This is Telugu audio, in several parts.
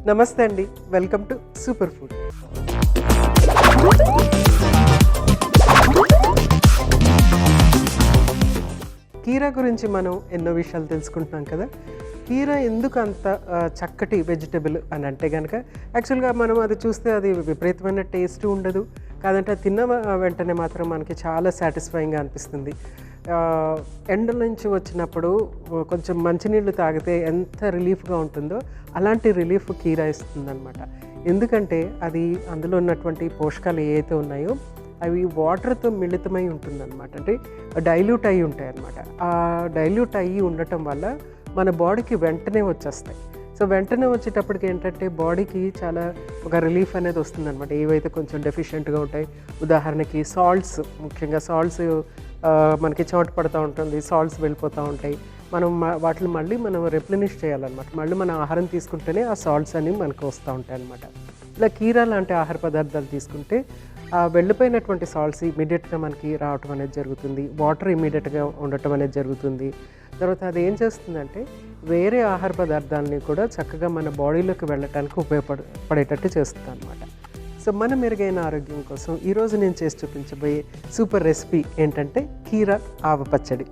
నమస్తే అండి, వెల్కమ్ టు సూపర్ ఫుడ్. కీరా గురించి మనం ఎన్నో విషయాలు తెలుసుకుంటున్నాం కదా. కీరా ఎందుకు అంత చక్కటి వెజిటబుల్ అని అంటే కనుక, యాక్చువల్గా మనం అది చూస్తే అది విపరీతమైన టేస్ట్ ఉండదు, కాదంటే తిన్న వెంటనే మాత్రం మనకి చాలా సాటిస్ఫైయింగ్గా అనిపిస్తుంది. ఎండల నుంచి వచ్చినప్పుడు కొంచెం మంచినీళ్ళు తాగితే ఎంత రిలీఫ్గా ఉంటుందో అలాంటి రిలీఫ్ కీరా ఇస్తుందన్నమాట. ఎందుకంటే అది అందులో ఉన్నటువంటి పోషకాలు ఏవైతే ఉన్నాయో అవి వాటర్తో మిళితమై ఉంటుందన్నమాట. అంటే డైల్యూట్ అయ్యి ఉంటాయి అన్నమాట. ఆ డైల్యూట్ అయ్యి ఉండటం వల్ల మన బాడీకి వెంటనే వచ్చేస్తాయి. సో వెంటనే వచ్చేటప్పటికి ఏంటంటే బాడీకి చాలా ఒక రిలీఫ్ అనేది వస్తుందన్నమాట. ఏవైతే కొంచెం డెఫిషియెంట్గా ఉంటాయి, ఉదాహరణకి సాల్ట్స్, ముఖ్యంగా సాల్ట్స్ మనకి చెమట పడుతూ ఉంటుంది, సాల్ట్స్ వెళ్ళిపోతూ ఉంటాయి. మనం వాటిని మళ్ళీ మనం రిప్లెనిష్ చేయాలన్నమాట. మళ్ళీ మన ఆహారం తీసుకుంటేనే ఆ సాల్ట్స్ అనేవి మనకు వస్తూ ఉంటాయి అన్నమాట. ఇలా కీరా లాంటి ఆహార పదార్థాలు తీసుకుంటే ఆ వెళ్ళిపోయినటువంటి సాల్ట్స్ ఇమీడియట్గా మనకి రావటం అనేది జరుగుతుంది, వాటర్ ఇమీడియట్గా ఉండటం అనేది జరుగుతుంది. తర్వాత అది ఏం చేస్తుందంటే వేరే ఆహార పదార్థాలని కూడా చక్కగా మన బాడీలోకి వెళ్ళటానికి ఉపయోగపడేటట్టు చేస్తుంది అన్నమాట. సో మన మెరుగైన ఆరోగ్యం కోసం ఈరోజు నేను చేసి చూపించబోయే సూపర్ రెసిపీ ఏంటంటే కీరా ఆవ పచ్చడి.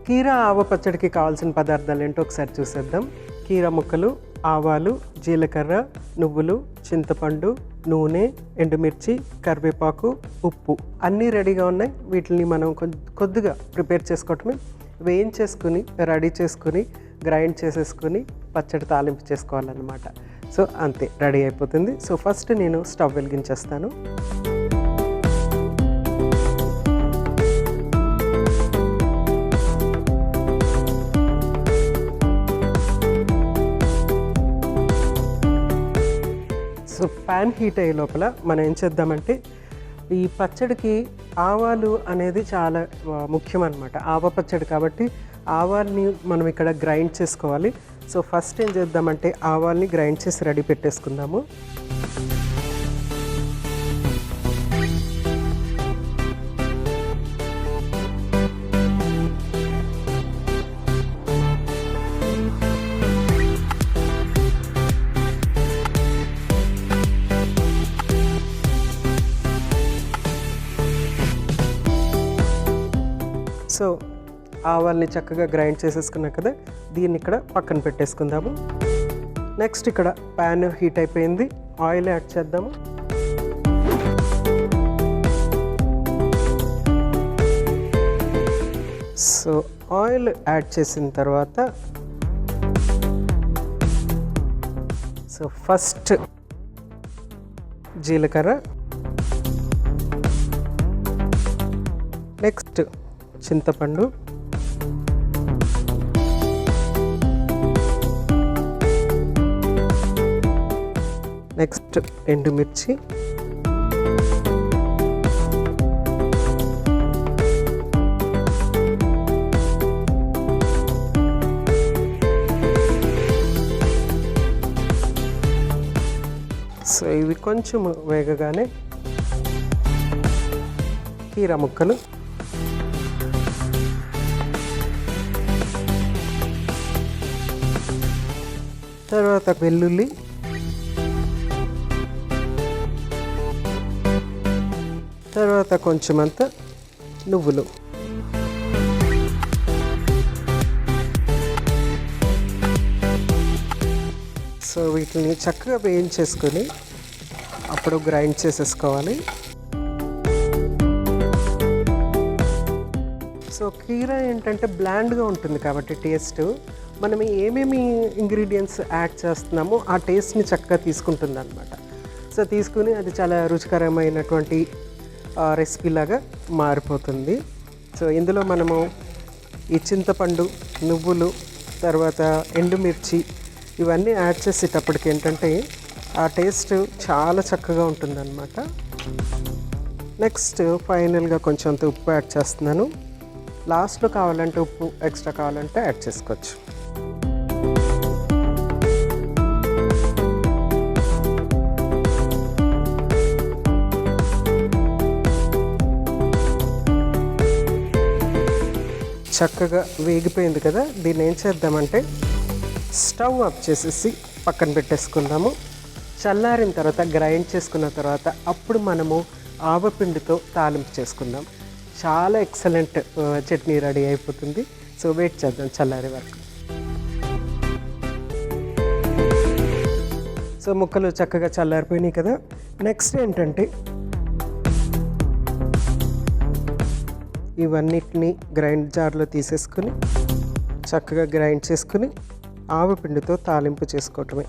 కీరా ఆవ పచ్చడికి కావాల్సిన పదార్థాలు ఏంటో ఒకసారి చూసేద్దాం. కీరా ముక్కలు, ఆవాలు, జీలకర్ర, నువ్వులు, చింతపండు, నూనె, ఎండుమిర్చి, కరివేపాకు, ఉప్పు అన్నీ రెడీగా ఉన్నాయి. వీటిని మనం కొద్దిగా ప్రిపేర్ చేసుకోవటమే. వేయించేసుకుని రెడీ చేసుకుని గ్రైండ్ చేసేసుకుని పచ్చడి తాలింపు చేసుకోవాలన్నమాట. సో అంతే, రెడీ అయిపోతుంది. సో ఫస్ట్ నేను స్టవ్ వెలిగించేస్తాను. సో ప్యాన్ హీట్ అయ్యే లోపల మనం ఏం చేద్దామంటే, ఈ పచ్చడికి ఆవాలు అనేది చాలా ముఖ్యం అన్నమాట. ఆవ పచ్చడి కాబట్టి ఆవాల్ని మనం ఇక్కడ గ్రైండ్ చేసుకోవాలి. సో ఫస్ట్ ఏం చేద్దామంటే ఆవాల్ని గ్రైండ్ చేసి రెడీ పెట్టేసుకుందాము. సో ఆవాల్ని చక్కగా గ్రైండ్ చేసేసుకున్నాం కదా, దీన్ని ఇక్కడ పక్కన పెట్టేసుకుందాము. నెక్స్ట్ ఇక్కడ ప్యాన్ హీట్ అయిపోయింది, ఆయిల్ యాడ్ చేద్దాము. సో ఆయిల్ యాడ్ చేసిన తర్వాత సో ఫస్ట్ జీలకర్ర, నెక్స్ట్ చింతపండు, నెక్స్ట్ ఎండుమిర్చి, సో ఇవి కొంచెం వేగగానే కీరా ముక్కలు, తర్వాత వెల్లుల్లి, తర్వాత కొంచెం అంత నువ్వులు, సో వీటిని చక్కగా వేయించేసుకొని అప్పుడు గ్రైండ్ చేసేసుకోవాలి. సో కీరా ఏంటంటే బ్లాండ్గా ఉంటుంది కాబట్టి టేస్ట్, మనం ఏమేమి ఇంగ్రీడియంట్స్ యాడ్ చేస్తున్నామో ఆ టేస్ట్ని చక్కగా తీసుకుంటుంది అనమాట. సో తీసుకుని అది చాలా రుచికరమైనటువంటి రెసిపీ లాగా మారిపోతుంది. సో ఇందులో మనము ఈ చింతపండు, నువ్వులు, తర్వాత ఎండుమిర్చి ఇవన్నీ యాడ్ చేసేటప్పటికి ఏంటంటే ఆ టేస్ట్ చాలా చక్కగా ఉంటుందన్నమాట. నెక్స్ట్ ఫైనల్గా కొంచెం అంత ఉప్పు యాడ్ చేస్తున్నాను. లాస్ట్లో కావాలంటే ఉప్పు ఎక్స్ట్రా కావాలంటే యాడ్ చేసుకోవచ్చు. చక్కగా వేగిపోయింది కదా, దీన్ని ఏం చేద్దామంటే స్టవ్ ఆఫ్ చేసేసి పక్కన పెట్టేసుకుందాము. చల్లారిన తర్వాత గ్రైండ్ చేసుకున్న తర్వాత అప్పుడు మనము ఆవపిండితో తాలింపు చేసుకుందాం. చాలా ఎక్సలెంట్ చట్నీ రెడీ అయిపోతుంది. సో వెయిట్ చేద్దాం చల్లారే వరకు. సో ముక్కలు చక్కగా చల్లారిపోయినాయి కదా. నెక్స్ట్ ఏంటంటే ఇవన్నిటిని గ్రైండ్ జార్లో తీసేసుకుని చక్కగా గ్రైండ్ చేసుకుని ఆవపిండితో తాలింపు చేసుకోవటమే.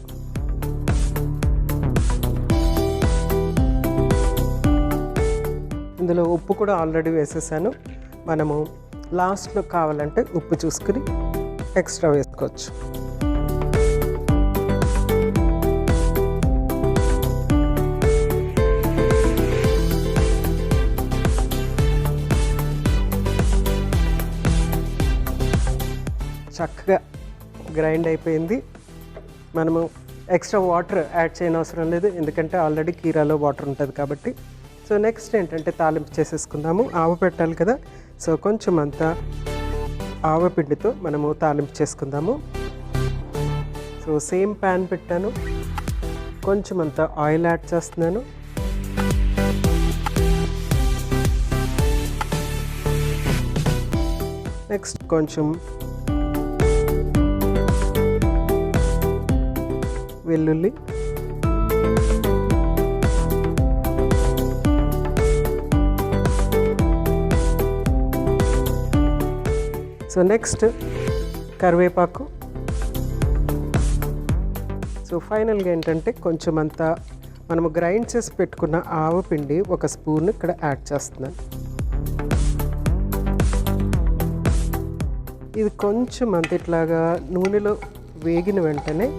ఇందులో ఉప్పు కూడా ఆల్రెడీ వేసేసాను. మనము లాస్ట్లో కావాలంటే ఉప్పు చూసుకుని ఎక్స్ట్రా వేసుకోవచ్చు. చక్కగా గ్రైండ్ అయిపోయింది. మనము ఎక్స్ట్రా వాటర్ యాడ్ చేయని అవసరం లేదు, ఎందుకంటే ఆల్రెడీ కీరాలో వాటర్ ఉంటుంది కాబట్టి. సో నెక్స్ట్ ఏంటంటే తాలింపు చేసేసుకుందాము. ఆవ పెట్టాలి కదా, సో కొంచెం అంతా ఆవపిండితో మనము తాలింపు చేసుకుందాము. సో సేమ్ ప్యాన్ పెట్టాను, కొంచెం అంతా ఆయిల్ యాడ్ చేస్తున్నాను. నెక్స్ట్ కొంచెం వెల్లుల్లి, సో నెక్స్ట్ కరివేపాకు. సో ఫైనల్గా ఏంటంటే కొంచెం అంతా మనము గ్రైండ్ చేసి పెట్టుకున్న ఆవపిండి ఒక స్పూన్ ఇక్కడ యాడ్ చేస్తున్నాను. ఇది కొంచెం అంత ఇట్లాగా నూనెలో వేగిన వెంటనే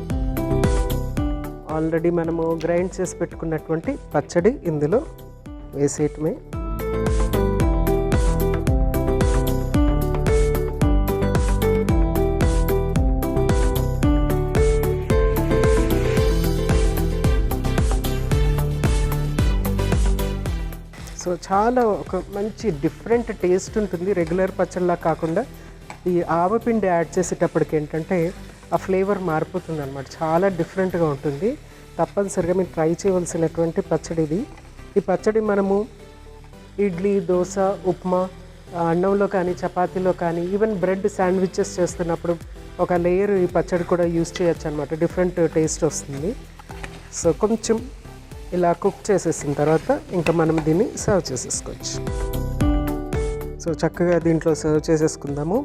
ఆల్రెడీ మనము గ్రైండ్ చేసి పెట్టుకున్నటువంటి పచ్చడి ఇందులో వేసేయటమే. సో చాలా ఒక మంచి డిఫరెంట్ టేస్ట్ ఉంటుంది, రెగ్యులర్ పచ్చడిలా కాకుండా. ఈ ఆవపిండి యాడ్ చేసేటప్పటికి ఏంటంటే ఆ ఫ్లేవర్ మారిపోతుంది అనమాట, చాలా డిఫరెంట్గా ఉంటుంది. తప్పనిసరిగా మీరు ట్రై చేయవలసినటువంటి పచ్చడి ఇది. ఈ పచ్చడి మనము ఇడ్లీ, దోశ, ఉప్మా, అన్నంలో కానీ చపాతీలో కానీ ఈవెన్ బ్రెడ్ శాండ్విచెస్ చేస్తున్నప్పుడు ఒక లేయర్ ఈ పచ్చడి కూడా యూజ్ చేయొచ్చు అనమాట, డిఫరెంట్ టేస్ట్ వస్తుంది. సో కొంచెం ఇలా కుక్ చేసేసిన తర్వాత ఇంకా మనం దీన్ని సర్వ్ చేసేసుకోవచ్చు. సో చక్కగా దీంట్లో సర్వ్ చేసేసుకుందాము.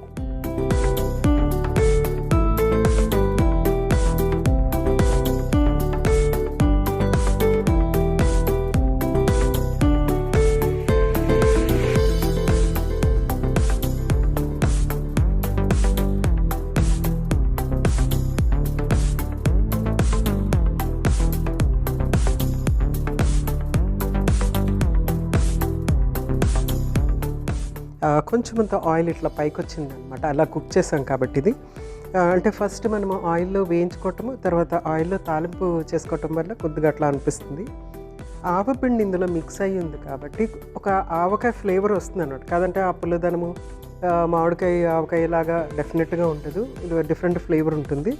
కొంచెం అంత ఆయిల్ ఇట్లా పైకి వచ్చింది అనమాట, అలా కుక్ చేసాం కాబట్టి. ఇది అంటే ఫస్ట్ మనము ఆయిల్లో వేయించుకోవటము, తర్వాత ఆయిల్లో తాలింపు చేసుకోవటం వల్ల కొద్దిగా అట్లా అనిపిస్తుంది. ఆవపిండి ఇందులో మిక్స్ అయ్యి ఉంది కాబట్టి ఒక ఆవకాయ ఫ్లేవర్ వస్తుంది అన్నమాట. కాదంటే ఆ పుల్లదనము మామిడికాయ ఆవకాయ లాగా డెఫినెట్గా ఉండదు, ఇది డిఫరెంట్ ఫ్లేవర్ ఉంటుంది.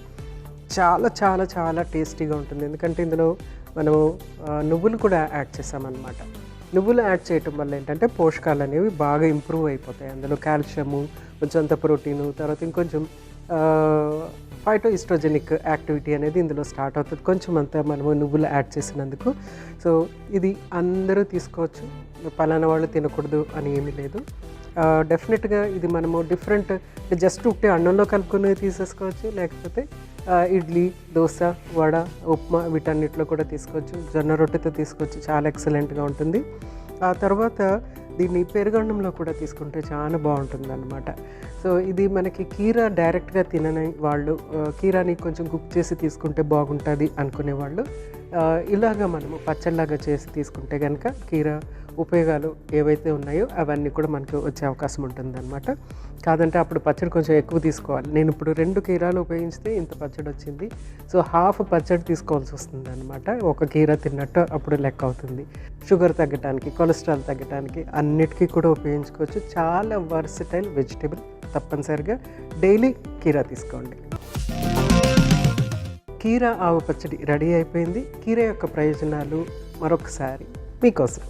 చాలా చాలా చాలా టేస్టీగా ఉంటుంది, ఎందుకంటే ఇందులో మనము నువ్వులు కూడా యాడ్ చేసామన్నమాట. నువ్వులు యాడ్ చేయటం వల్ల ఏంటంటే పోషకాలు అనేవి బాగా ఇంప్రూవ్ అయిపోతాయి. అందులో కాల్షియము, కొంచెం అంత ప్రోటీను, తర్వాత ఇంకొంచెం ఫైటో ఈస్ట్రోజెనిక్ యాక్టివిటీ అనేది ఇందులో స్టార్ట్ అవుతుంది కొంచెం అంతా మనము నువ్వులు యాడ్ చేసినందుకు. సో ఇది అందరూ తీసుకోవచ్చు, పలానా వాళ్ళు తినకూడదు అని ఏమీ లేదు. డెఫినెట్గా ఇది మనము డిఫరెంట్, జస్ట్ ఉట్టి అన్నంలో కలుపుకొని తీసేసుకోవచ్చు, లేకపోతే ఇడ్లీ, దోశ, వడ, ఉప్మా వీటన్నిటిలో కూడా తీసుకోవచ్చు, జొన్న రొట్టెతో తీసుకోవచ్చు, చాలా ఎక్సలెంట్గా ఉంటుంది. ఆ తర్వాత దీన్ని పెరుగన్నంలో కూడా తీసుకుంటే చాలా బాగుంటుంది అన్నమాట. సో ఇది మనకి కీరా డైరెక్ట్గా తినని వాళ్ళు, కీరాని కొంచెం కుక్ చేసి తీసుకుంటే బాగుంటుంది అనుకునే వాళ్ళు ఇలాగ మనము పచ్చడిలాగా చేసి తీసుకుంటే కనుక కీరా ఉపయోగాలు ఏవైతే ఉన్నాయో అవన్నీ కూడా మనకు వచ్చే అవకాశం ఉంటుందన్నమాట. కాదంటే అప్పుడు పచ్చడి కొంచెం ఎక్కువ తీసుకోవాలి. నేను ఇప్పుడు 2 కీరాలు ఉపయోగిస్తే ఇంత పచ్చడి వచ్చింది. సో హాఫ్ పచ్చడి తీసుకోవాల్సి వస్తుంది అనమాట. ఒక కీరా తిన్నట్టు అప్పుడు లెక్క అవుతుంది. షుగర్ తగ్గటానికి, కొలెస్ట్రాల్ తగ్గటానికి అన్నిటికీ కూడా ఉపయోగించుకోవచ్చు. చాలా వర్సిటైల్ వెజిటేబుల్. తప్పనిసరిగా డైలీ కీరా తీసుకోండి. కీరా ఆవ పచ్చడి రెడీ అయిపోయింది. కీరా యొక్క ప్రయోజనాలు మరొకసారి మీకోసం.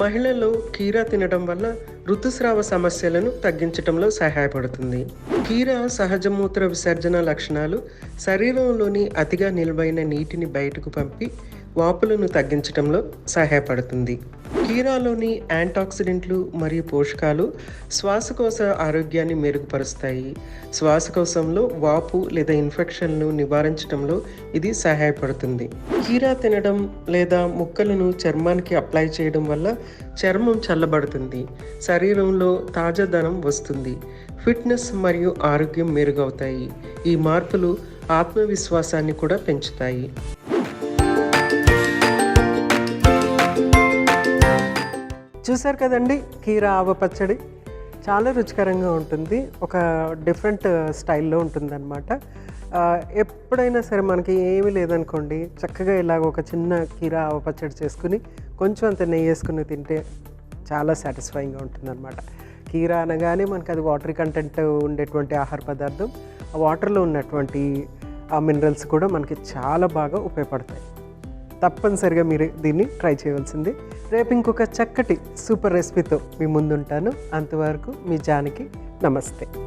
మహిళల్లో కీరా తినడం వల్ల ఋతుస్రావ సమస్యలను తగ్గించడంలో సహాయపడుతుంది. కీరా సహజ మూత్ర విసర్జన లక్షణాలు శరీరంలోని అతిగా నిల్వైన నీటిని బయటకు పంపి వాపులను తగ్గించడంలో సహాయపడుతుంది. కీరాలోని యాంటాక్సిడెంట్లు మరియు పోషకాలు శ్వాసకోశ ఆరోగ్యాన్ని మెరుగుపరుస్తాయి. శ్వాసకోశంలో వాపు లేదా ఇన్ఫెక్షన్ను నివారించడంలో ఇది సహాయపడుతుంది. కీరా తినడం లేదా ముక్కలను చర్మానికి అప్లై చేయడం వల్ల చర్మం చల్లబడుతుంది. శరీరంలో తాజాదనం వస్తుంది. ఫిట్నెస్ మరియు ఆరోగ్యం మెరుగవుతాయి. ఈ మార్పులు ఆత్మవిశ్వాసాన్ని కూడా పెంచుతాయి. చూసారు కదండి, కీరా ఆవ పచ్చడి చాలా రుచికరంగా ఉంటుంది. ఒక డిఫరెంట్ స్టైల్లో ఉంటుందన్నమాట. ఎప్పుడైనా సరే మనకి ఏమీ లేదనుకోండి, చక్కగా ఇలాగ ఒక చిన్న కీరా ఆవ పచ్చడి చేసుకుని కొంచెం అంత నెయ్యి వేసుకుని తింటే చాలా సాటిస్ఫైయింగ్గా ఉంటుందన్నమాట. కీరా అనగానే మనకి అది వాటర్ కంటెంట్ ఉండేటువంటి ఆహార పదార్థం. ఆ వాటర్లో ఉన్నటువంటి ఆ మినరల్స్ కూడా మనకి చాలా బాగా ఉపయోగపడతాయి. తప్పనిసరిగా మీరు దీన్ని ట్రై చేయవలసింది. రేపు ఇంకొక చక్కటి సూపర్ రెసిపీతో మీ ముందుంటాను. అంతవరకు మీ జానకి. నమస్తే.